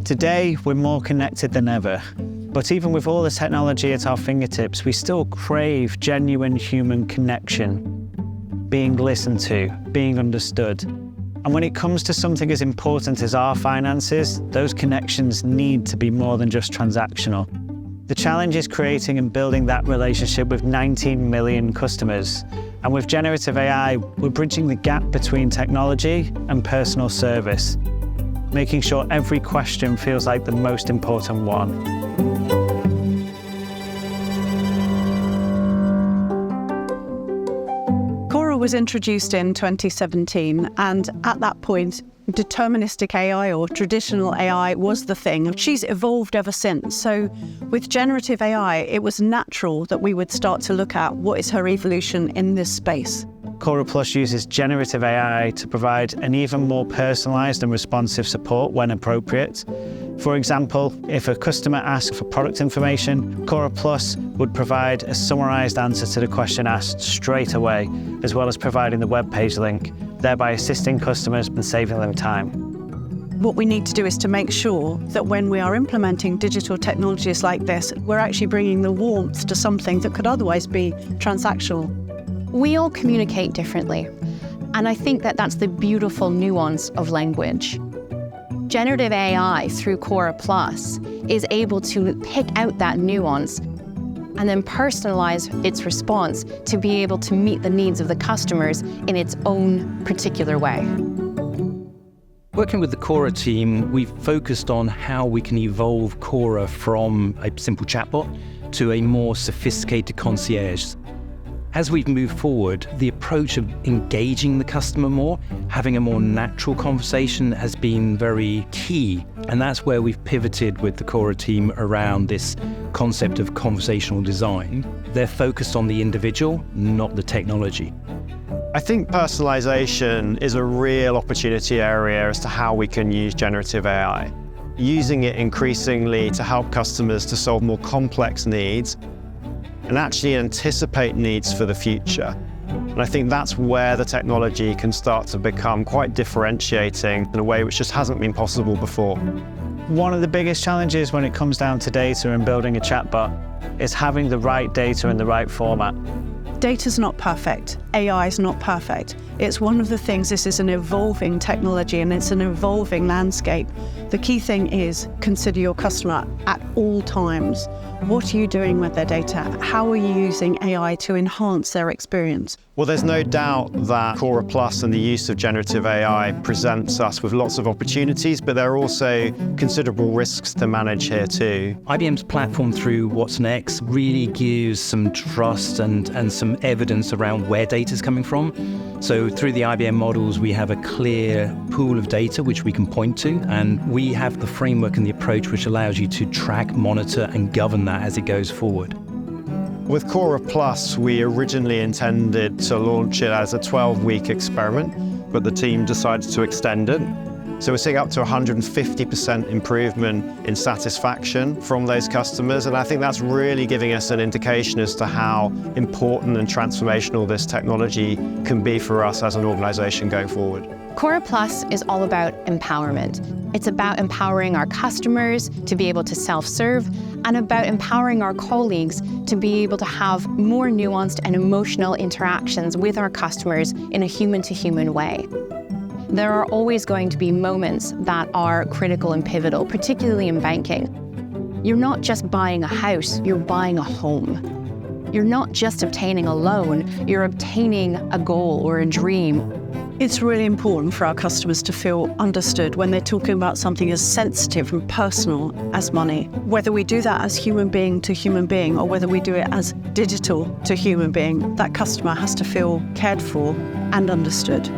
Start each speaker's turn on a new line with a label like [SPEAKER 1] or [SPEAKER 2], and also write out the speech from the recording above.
[SPEAKER 1] Today, we're more connected than ever. But even with all the technology at our fingertips, we still crave genuine human connection, being listened to, being understood. And when it comes to something as important as our finances, those connections need to be more than just transactional. The challenge is creating and building that relationship with 19 million customers. And with generative AI, we're bridging the gap between technology and personal service, making sure every question feels like the most important one.
[SPEAKER 2] Cora was introduced in 2017, and at that point, deterministic AI or traditional AI was the thing. She's evolved ever since. So with generative AI, it was natural that we would start to look at what is her evolution in this space.
[SPEAKER 1] Cora Plus uses generative AI to provide an even more personalised and responsive support when appropriate. For example, if a customer asks for product information, Cora Plus would provide a summarised answer to the question asked straight away, as well as providing the web page link, thereby assisting customers and saving them time.
[SPEAKER 2] What we need to do is to make sure that when we are implementing digital technologies like this, we're actually bringing the warmth to something that could otherwise be transactional.
[SPEAKER 3] We all communicate differently, and I think that that's the beautiful nuance of language. Generative AI through Cora Plus is able to pick out that nuance and then personalize its response to be able to meet the needs of the customers in its own particular way.
[SPEAKER 4] Working with the Cora team, we've focused on how we can evolve Cora from a simple chatbot to a more sophisticated concierge. As we've moved forward, the approach of engaging the customer more, having a more natural conversation has been very key. And that's where we've pivoted with the Cora team around this concept of conversational design. They're focused on the individual, not the technology.
[SPEAKER 5] I think personalization is a real opportunity area as to how we can use generative AI. Using it increasingly to help customers to solve more complex needs and actually anticipate needs for the future. And I think that's where the technology can start to become quite differentiating in a way which just hasn't been possible before.
[SPEAKER 1] One of the biggest challenges when it comes down to data and building a chatbot is having the right data in the right format.
[SPEAKER 2] Data's not perfect. AI is not perfect. It's one of the things, this is an evolving technology and it's an evolving landscape. The key thing is consider your customer at all times. What are you doing with their data? How are you using AI to enhance their experience?
[SPEAKER 5] Well, there's no doubt that Cora Plus and the use of generative AI presents us with lots of opportunities, but there are also considerable risks to manage here too.
[SPEAKER 4] IBM's platform through What's Next really gives some trust and some evidence around where data is coming from. So through the IBM models, we have a clear pool of data which we can point to, and we have the framework and the approach which allows you to track, monitor, and govern that as it goes forward.
[SPEAKER 5] With Cora Plus, we originally intended to launch it as a 12-week experiment, but the team decided to extend it. So we're seeing up to 150% improvement in satisfaction from those customers, and I think that's really giving us an indication as to how important and transformational this technology can be for us as an organization going forward.
[SPEAKER 3] Cora Plus is all about empowerment. It's about empowering our customers to be able to self-serve and about empowering our colleagues to be able to have more nuanced and emotional interactions with our customers in a human-to-human way. There are always going to be moments that are critical and pivotal, particularly in banking. You're not just buying a house, you're buying a home. You're not just obtaining a loan, you're obtaining a goal or a dream.
[SPEAKER 2] It's really important for our customers to feel understood when they're talking about something as sensitive and personal as money. Whether we do that as human being to human being or whether we do it as digital to human being, that customer has to feel cared for and understood.